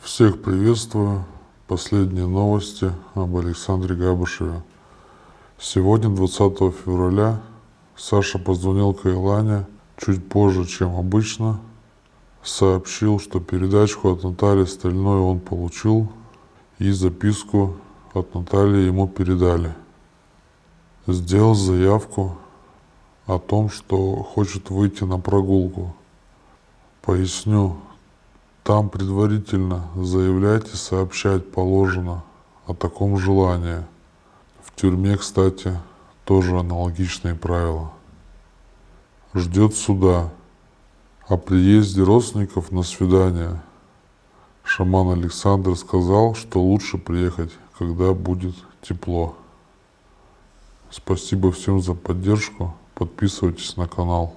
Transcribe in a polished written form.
Всех приветствую. Последние новости об Александре Габышеве. Сегодня, 20 февраля, Саша позвонил Каилане чуть позже, чем обычно. Сообщил, что передачку от Натальи Стальной он получил и записку от Натальи ему передали. Сделал заявку о том, что хочет выйти на прогулку. Поясню. Там предварительно заявлять и сообщать положено о таком желании. В тюрьме, кстати, тоже аналогичные правила. Ждет суда. О приезде родственников на свидание шаман Александр сказал, что лучше приехать, когда будет тепло. Спасибо всем за поддержку. Подписывайтесь на канал.